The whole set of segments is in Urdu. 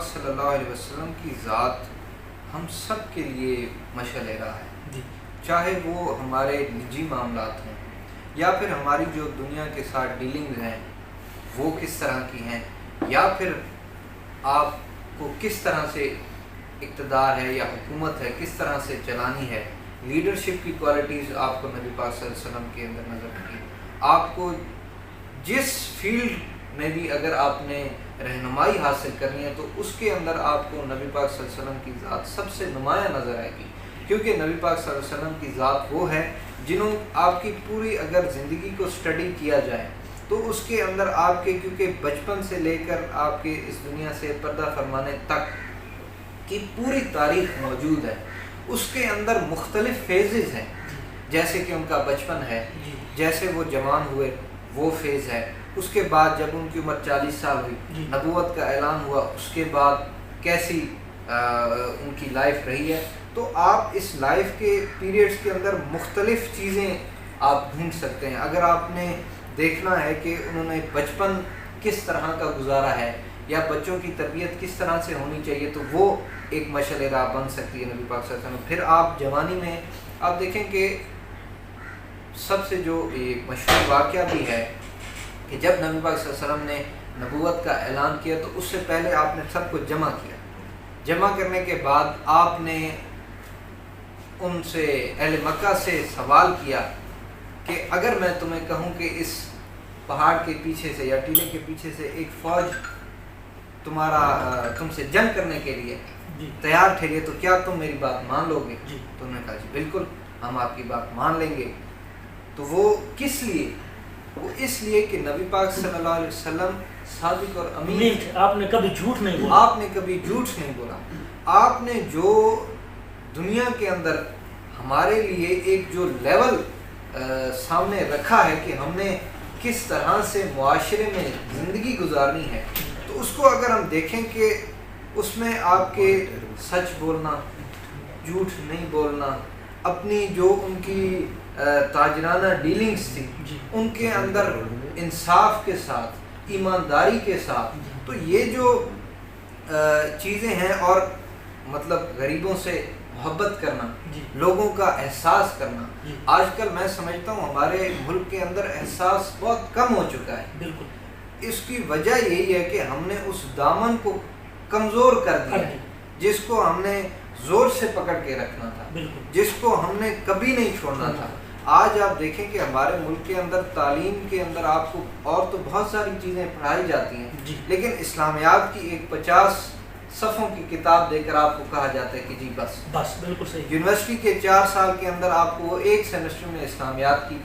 صلی اللہ علیہ وسلم کی ذات ہم سب کے لیے مشعل راہ ہے، چاہے وہ ہمارے نجی معاملات ہوں یا پھر ہماری جو دنیا کے ساتھ ڈیلنگ ہیں وہ کس طرح کی ہیں، یا پھر آپ کو کس طرح سے اقتدار ہے یا حکومت ہے کس طرح سے چلانی ہے، لیڈرشپ کی کوالٹیز آپ کو نبی پاک صلی اللہ علیہ وسلم کے اندر نظر آئی۔ آپ کو جس فیلڈ میں بھی اگر آپ نے رہنمائی حاصل کرنی ہے تو اس کے اندر آپ کو نبی پاک صلی اللہ علیہ وسلم کی ذات سب سے نمایاں نظر آئے گی، کیونکہ نبی پاک صلی اللہ علیہ وسلم کی ذات وہ ہے جنہوں آپ کی پوری اگر زندگی کو اسٹڈی کیا جائے تو اس کے اندر آپ کے، کیونکہ بچپن سے لے کر آپ کے اس دنیا سے پردہ فرمانے تک کی پوری تاریخ موجود ہے، اس کے اندر مختلف فیزز ہیں، جیسے کہ ان کا بچپن ہے، جیسے وہ جوان ہوئے وہ فیز ہے، اس کے بعد جب ان کی عمر 40 سال ہوئی نبوت کا اعلان ہوا، اس کے بعد کیسی ان کی لائف رہی ہے۔ تو آپ اس لائف کے پیریڈز کے اندر مختلف چیزیں آپ ڈھونڈ سکتے ہیں۔ اگر آپ نے دیکھنا ہے کہ انہوں نے بچپن کس طرح کا گزارا ہے یا بچوں کی تربیت کس طرح سے ہونی چاہیے تو وہ ایک مشعل راہ بن سکتی ہے نبی پاک صلی اللہ علیہ وسلم۔ پھر آپ جوانی میں آپ دیکھیں کہ سب سے جو ایک مشہور واقعہ بھی ہے کہ جب نبی پاک صلی اللہ علیہ وسلم نے نبوت کا اعلان کیا تو اس سے پہلے آپ نے سب کو جمع کیا، جمع کرنے کے بعد آپ نے ان سے اہل مکہ سے سوال کیا کہ اگر میں تمہیں کہوں کہ اس پہاڑ کے پیچھے سے یا ٹیلے کے پیچھے سے ایک فوج تم سے جنگ کرنے کے لیے تیار ٹھہری تو کیا تم میری بات مان لو گے؟ تو انہوں نے کہا جی بالکل ہم آپ کی بات مان لیں گے۔ تو وہ کس لیے؟ وہ اس لیے کہ نبی پاک صلی اللہ علیہ وسلم صادق اور امین، آپ نے کبھی جھوٹ نہیں بولا، آپ نے کبھی جھوٹ نہیں بولا۔ آپ نے جو دنیا کے اندر ہمارے لیے ایک جو لیول سامنے رکھا ہے کہ ہم نے کس طرح سے معاشرے میں زندگی گزارنی ہے، تو اس کو اگر ہم دیکھیں کہ اس میں آپ کے سچ بولنا، جھوٹ نہیں بولنا، اپنی جو ان کی تاجرانہ ڈیلنگز تھی ان کے اندر انصاف کے ساتھ، ایمانداری کے ساتھ، تو یہ جو چیزیں ہیں، اور مطلب غریبوں سے محبت کرنا، لوگوں کا احساس کرنا، آج کل میں سمجھتا ہوں ہمارے ملک کے اندر احساس بہت کم ہو چکا ہے۔ بالکل اس کی وجہ یہی ہے کہ ہم نے اس دامن کو کمزور کر دیا جس کو ہم نے زور سے پکڑ کے رکھنا تھا، جس کو ہم نے کبھی نہیں چھوڑنا تھا۔ آج آپ دیکھیں کہ ہمارے ملک کے اندر تعلیم کے اندر آپ کو اور تو بہت ساری چیزیں پڑھائی جاتی ہیں، لیکن اسلامیات کی ایک 50 صفحوں کی کتاب دے کر آپ کو کہا جاتا ہے کہ جی بس بالکل صحیح۔ یونیورسٹی کے 4 سال کے اندر آپ کو وہ ایک سیمسٹر میں اسلامیات کی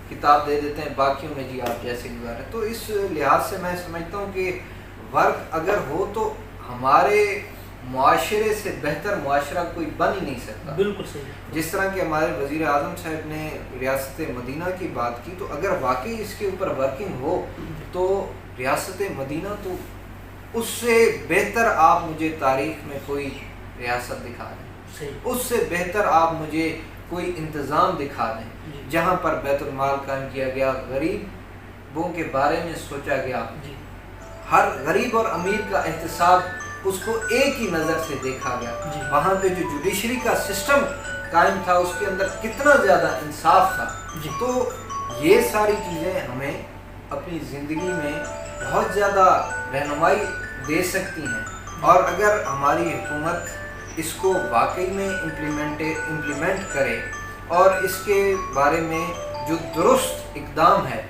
کتاب دے دیتے ہیں، باقیوں میں جی آپ جیسے گزارے۔ تو اس لحاظ سے میں سمجھتا ہوں کہ ورک اگر ہو تو ہمارے معاشرے سے بہتر معاشرہ کوئی بن ہی نہیں سکتا۔ بالکل صحیح۔ جس طرح کہ ہمارے وزیر اعظم صاحب نے ریاست مدینہ کی بات کی، تو اگر واقعی اس کے اوپر ورکنگ ہو تو ریاست مدینہ تو اس سے بہتر آپ مجھے تاریخ میں کوئی ریاست دکھا دیں، اس سے بہتر آپ مجھے کوئی انتظام دکھا دیں جہاں پر بیت المال قائم کیا گیا، غریبوں کے بارے میں سوچا گیا، ہر غریب اور امیر کا احتساب اس کو ایک ہی نظر سے دیکھا گیا، وہاں پہ جو جوڈیشری کا سسٹم قائم تھا اس کے اندر کتنا زیادہ انصاف تھا۔ تو یہ ساری چیزیں ہمیں اپنی زندگی میں بہت زیادہ رہنمائی دے سکتی ہیں، اور اگر ہماری حکومت اس کو واقعی میں امپلیمنٹ کرے اور اس کے بارے میں جو درست اقدام ہے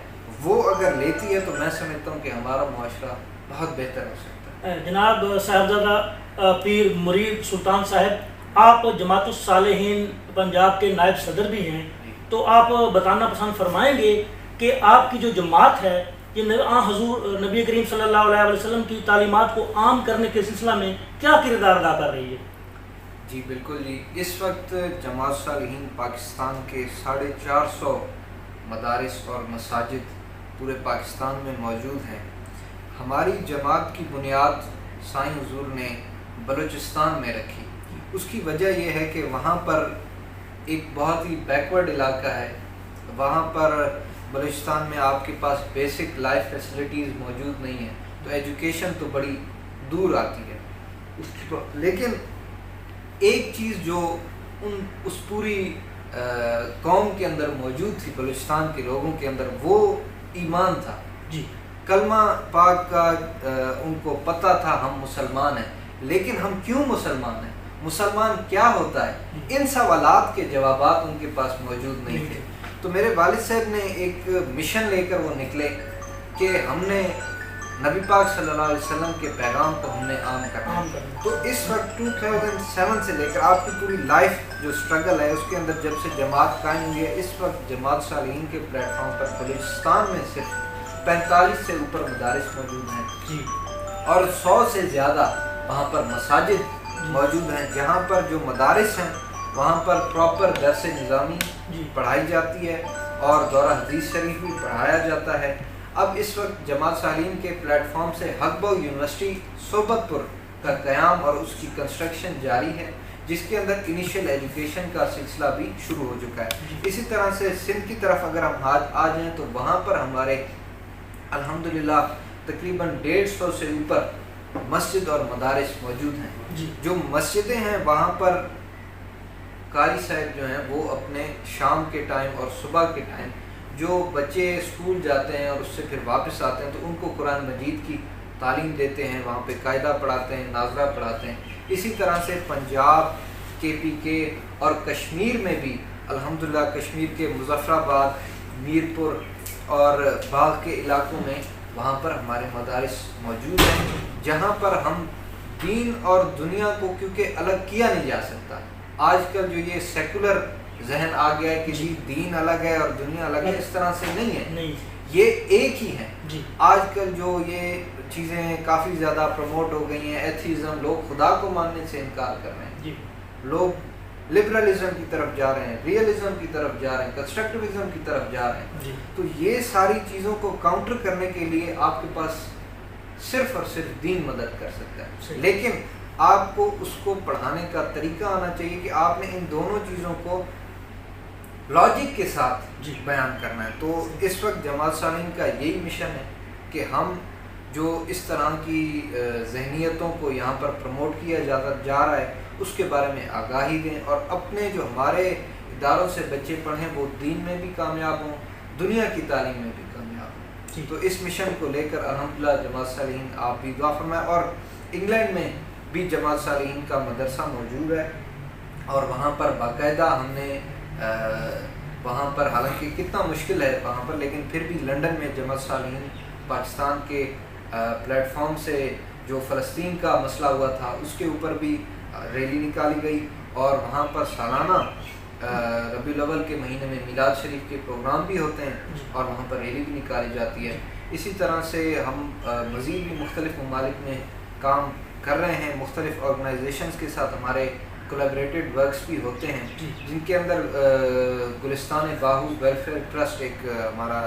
وہ اگر لیتی ہے تو میں سمجھتا ہوں کہ ہمارا معاشرہ بہت بہتر ہو سکتا ہے۔ جناب صاحبزادہ پیر مرید سلطان صاحب، آپ جماعت الصالحین پنجاب کے نائب صدر بھی ہیں، تو آپ بتانا پسند فرمائیں گے کہ آپ کی جو جماعت ہے یہ حضور نبی کریم صلی اللہ علیہ وسلم کی تعلیمات کو عام کرنے کے سلسلہ میں کیا کردار ادا کر رہی ہے؟ جی بالکل جی، اس وقت جماعت الصالحین پاکستان کے 450 مدارس اور مساجد پورے پاکستان میں موجود ہیں۔ ہماری جماعت کی بنیاد سائیں حضور نے بلوچستان میں رکھی۔ اس کی وجہ یہ ہے کہ وہاں پر ایک بہت ہی بیکورڈ علاقہ ہے، وہاں پر بلوچستان میں آپ کے پاس بیسک لائف فیسلٹیز موجود نہیں ہیں، تو ایجوکیشن تو بڑی دور آتی ہے۔ لیکن ایک چیز جو اس پوری قوم کے اندر موجود تھی، بلوچستان کے لوگوں کے اندر، وہ ایمان تھا جی، کلمہ پاک کا ان کو پتہ تھا ہم مسلمان ہیں، لیکن ہم کیوں مسلمان ہیں، مسلمان کیا ہوتا ہے، ان سوالات کے جوابات ان کے پاس موجود نہیں تھے. تو میرے والد صاحب نے ایک مشن لے کر وہ نکلے کہ ہم نے نبی پاک صلی اللہ علیہ وسلم کے پیغام کو ہم نے عام کرنا ہے. تو اس وقت 2007 سے لے کر آپ کی پوری لائف جو اسٹرگل ہے اس کے اندر جب سے جماعت قائم ہوئی ہے، اس وقت جماعت صالحین کے پلیٹ فارم پر بلوچستان میں صرف 45 سے اوپر مدارس موجود ہیں اور 100 سے زیادہ وہاں پر مساجد موجود ہیں، جہاں پر جو مدارس ہیں وہاں پر پراپر درس نظامی پڑھائی جاتی ہے اور دورہ حدیث شریف بھی پڑھایا جاتا ہے. اب اس وقت جماعت صالحین کے پلیٹ فارم سے حق بہو یونیورسٹی صحبت پور کا قیام اور اس کی کنسٹرکشن جاری ہے، جس کے اندر انیشیل ایجوکیشن کا سلسلہ بھی شروع ہو چکا ہے. اسی طرح سے سندھ کی طرف اگر ہم آ جائیں تو وہاں پر ہمارے الحمدللہ تقریباً 150 سے اوپر مسجد اور مدارس موجود ہیں. جو مسجدیں ہیں وہاں پر قاری صاحب جو ہیں وہ اپنے شام کے ٹائم اور صبح کے ٹائم جو بچے اسکول جاتے ہیں اور اس سے پھر واپس آتے ہیں تو ان کو قرآن مجید کی تعلیم دیتے ہیں، وہاں پہ قاعدہ پڑھاتے ہیں، ناظرہ پڑھاتے ہیں. اسی طرح سے پنجاب، KPK اور کشمیر میں بھی الحمدللہ کشمیر کے مظفر آباد، میرپور اور باغ کے علاقوں میں وہاں پر ہمارے مدارس موجود ہیں، جہاں پر ہم دین اور دنیا کو کیونکہ الگ کیا نہیں جا سکتا. آج کل جو یہ سیکولر ذہن آ گیا ہے کہ جی دین الگ ہے اور دنیا الگ ہے، اس طرح سے نہیں ہے، یہ ایک ہی ہے. آج کل جو یہ چیزیں کافی زیادہ پروموٹ ہو گئی ہیں، ایتھیزم، لوگ خدا کو ماننے سے انکار کر رہے ہیں، لوگ لبرلزم کی طرف جا رہے ہیں، ریئلزم کی طرف جا رہے ہیں، کنسٹرکٹیوزم کی طرف جا رہے ہیں. تو یہ ساری چیزوں کو کاؤنٹر کرنے کے لیے آپ کے پاس صرف اور صرف دین مدد کر سکتا ہے. لیکن آپ کو اس کو پڑھانے کا طریقہ آنا چاہیے کہ آپ نے ان دونوں چیزوں کو لاجک کے ساتھ بیان کرنا ہے. تو اس وقت جماعت صالحین کا یہی مشن ہے کہ ہم جو اس طرح کی ذہنیتوں کو یہاں پر پروموٹ کیا جا رہا ہے اس کے بارے میں آگاہی دیں، اور اپنے جو ہمارے اداروں سے بچے پڑھیں وہ دین میں بھی کامیاب ہوں، دنیا کی تعلیم میں بھی کامیاب ہوں. تو اس مشن کو لے کر الحمدللہ جماعت صالحین آپ بھی دعا فرمائیں. اور انگلینڈ میں بھی جماعت صالحین کا مدرسہ موجود ہے اور وہاں پر باقاعدہ ہم نے وہاں پر، حالانکہ کتنا مشکل ہے وہاں پر، لیکن پھر بھی لنڈن میں جماعت صالحین پاکستان کے پلیٹ فارم سے جو فلسطین کا مسئلہ ہوا تھا اس کے اوپر بھی ریلی نکالی گئی، اور وہاں پر سالانہ ربیع الاول کے مہینے میں میلاد شریف کے پروگرام بھی ہوتے ہیں اور وہاں پر ریلی بھی نکالی جاتی ہے. اسی طرح سے ہم مزید بھی مختلف ممالک میں کام کر رہے ہیں، مختلف آرگنائزیشنز کے ساتھ ہمارے کولیبریٹڈ ورکس بھی ہوتے ہیں، جن کے اندر گلستان باہو ویلفیئر ٹرسٹ ایک ہمارا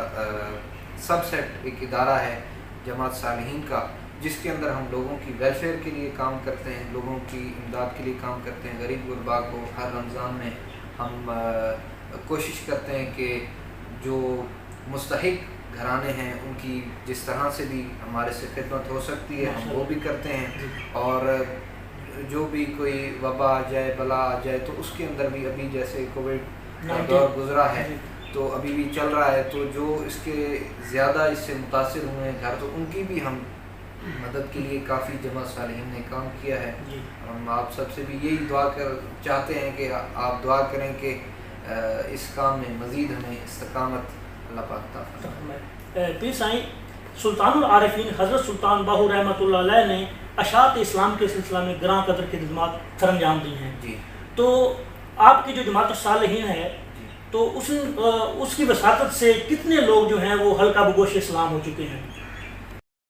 سب سیٹ ایک ادارہ ہے جماعت صالحین کا، جس کے اندر ہم لوگوں کی ویلفیئر کے لیے کام کرتے ہیں، لوگوں کی امداد کے لیے کام کرتے ہیں. غریب غربا کو ہر رمضان میں ہم کوشش کرتے ہیں کہ جو مستحق گھرانے ہیں ان کی جس طرح سے بھی ہمارے سے خدمت ہو سکتی ہے ہم وہ بھی کرتے ہیں. اور جو بھی کوئی وبا آ جائے، بلا آ جائے، تو اس کے اندر بھی ابھی جیسے کووڈ کا دور گزرا ہے تو ابھی بھی چل رہا ہے، تو جو اس کے زیادہ اس سے متاثر ہوئے ہیں گھر، تو ان کی بھی ہم مدد کے لیے کافی جماعت صالحین نے کام کیا ہے. ہم آپ سب سے بھی یہی دعا چاہتے ہیں کہ آپ دعا کریں کہ اس کام میں مزید ہمیں استقامت اللہ پاک عطا فرمائے. پیر سائیں، سلطان العارفین حضرت سلطان باہو رحمۃ اللہ علیہ نے اشاعت اسلام کے سلسلہ میں گراں قدر کی خدمات سر انجام دی ہیں. تو آپ کی جو جماعت الصالحین ہے تو اس کی وساطت سے کتنے لوگ جو ہیں وہ حلقہ بگوش اسلام ہو چکے ہیں؟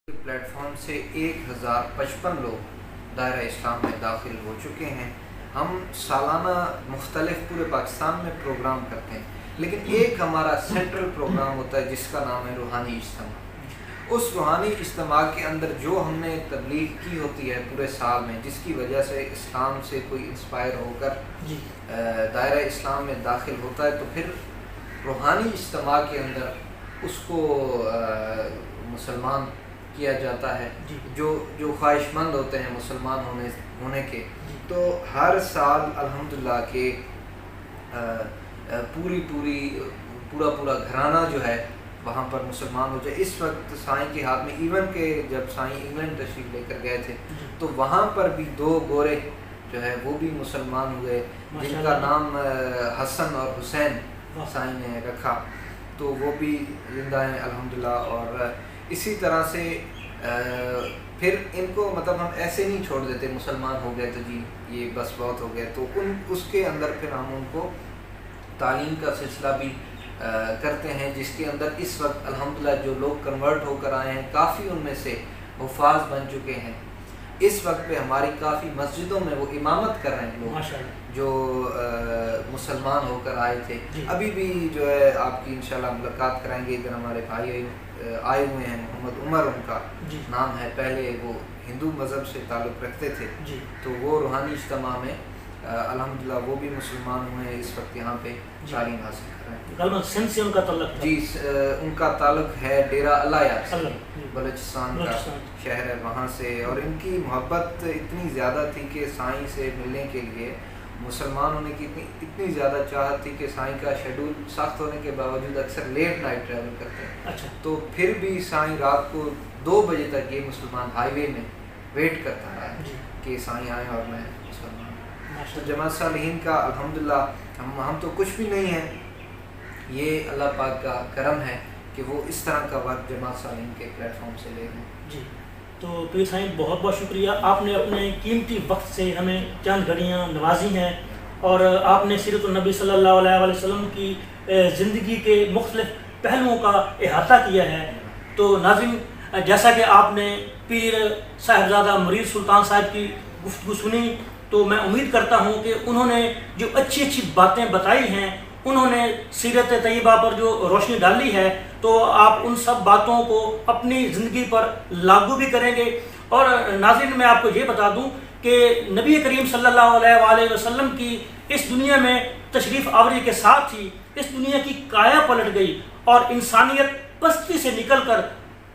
پلیٹ فارم سے 1055 لوگ دائرہ اسلام میں داخل ہو چکے ہیں. ہم سالانہ مختلف پورے پاکستان میں پروگرام کرتے ہیں، لیکن ایک ہمارا سینٹرل پروگرام ہوتا ہے جس کا نام ہے روحانی اجتماع. اس روحانی اجتماع کے اندر جو ہم نے تبلیغ کی ہوتی ہے پورے سال میں، جس کی وجہ سے اسلام سے کوئی انسپائر ہو کر دائرہ اسلام میں داخل ہوتا ہے، تو پھر روحانی اجتماع کے اندر اس کو مسلمان کیا جاتا ہے جو خواہش مند ہوتے ہیں مسلمان ہونے کے، تو ہر سال الحمدللہ کہ پورا گھرانہ جو ہے وہاں پر مسلمان ہو جائے۔ اس وقت سائیں کے ہاتھ میں، ایون کہ جب سائیں انگلینڈ تشریف لے کر گئے تھے تو وہاں پر بھی 2 گورے جو ہے وہ بھی مسلمان ہوئے، جن کا نام حسن اور حسین سائیں نے رکھا، تو وہ بھی زندہ ہیں الحمدللہ۔ اور اسی طرح سے پھر ان کو مطلب ہم ایسے نہیں چھوڑ دیتے مسلمان ہو گئے تو جی یہ بس بہت ہو گیا، تو اس کے اندر پھر ہم ان کو تعلیم کا سلسلہ بھی کرتے ہیں، جس کے اندر اس وقت الحمدللہ جو لوگ کنورٹ ہو کر آئے ہیں کافی ان میں سے حفاظ بن چکے ہیں۔ اس وقت پہ ہماری کافی مسجدوں میں وہ امامت کر رہے ہیں لوگ جو مسلمان ہو کر آئے تھے۔ ابھی بھی جو ہے آپ کی انشاءاللہ ملاقات کرائیں گے، ادھر ہمارے بھائی آئے ہوئے ہیں، محمد عمر ان کا نام ہے، پہلے وہ ہندو مذہب سے تعلق رکھتے تھے، تو وہ روحانی اجتماع میں الحمدللہ وہ بھی مسلمان ہوئے ہیں، اس وقت یہاں پہ تعلیم حاصل کر رہے ہیں۔ سندھ سے ان کا تعلق تھا؟ جی ان کا تعلق ہے ڈیرہ اللہ یار سے، بلوچستان کا شہر ہے، وہاں سے، اور ان کی محبت اتنی زیادہ تھی کہ سائیں سے ملنے کے لیے مسلمان ہونے کی اتنی زیادہ چاہت تھی کہ سائیں کا شیڈول سخت ہونے کے باوجود اکثر لیٹ نائٹ ٹریول کرتے ہیں، تو پھر بھی سائیں رات کو 2 بجے تک یہ مسلمان ہائی وے میں ویٹ کرتا رہا کہ سائیں آئیں اور میں مسلمان ہوں۔ تو جماعت صالحین کا الحمدللہ ہم تو کچھ بھی نہیں ہیں، یہ اللہ پاک کا کرم ہے کہ وہ اس طرح کا وقت جماعت صالحین کے پلیٹ فارم سے لے لیں۔ جی تو پیر سائیں بہت بہت شکریہ، آپ نے اپنے قیمتی وقت سے ہمیں چند گھڑیاں نوازی ہیں، اور آپ نے سیرت النبی صلی اللہ علیہ وسلم کی زندگی کے مختلف پہلوؤں کا احاطہ کیا ہے۔ تو ناظرین، جیسا کہ آپ نے پیر صاحبزادہ مرید سلطان صاحب کی گفتگو سنی، تو میں امید کرتا ہوں کہ انہوں نے جو اچھی اچھی باتیں بتائی ہیں، انہوں نے سیرت طیبہ پر جو روشنی ڈالی ہے، تو آپ ان سب باتوں کو اپنی زندگی پر لاگو بھی کریں گے۔ اور ناظرین، میں آپ کو یہ بتا دوں کہ نبی کریم صلی اللہ علیہ وآلہ وسلم کی اس دنیا میں تشریف آوری کے ساتھ ہی اس دنیا کی کایا پلٹ گئی، اور انسانیت پستی سے نکل کر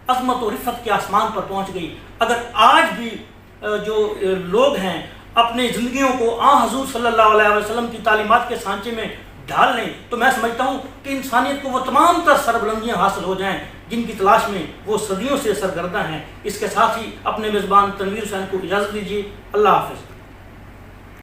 عظمت و رفت کے آسمان پر پہنچ گئی۔ اگر آج بھی جو لوگ ہیں اپنی زندگیوں کو حضور صلی اللہ علیہ وسلم کی تعلیمات کے سانچے میں ڈھال لیں، تو میں سمجھتا ہوں کہ انسانیت کو وہ تمام تر سربلندیاں حاصل ہو جائیں جن کی تلاش میں وہ صدیوں سے سرگرداں ہیں۔ اس کے ساتھ ہی اپنے میزبان تنویر حسین کو اجازت دیجیے۔ اللہ حافظ۔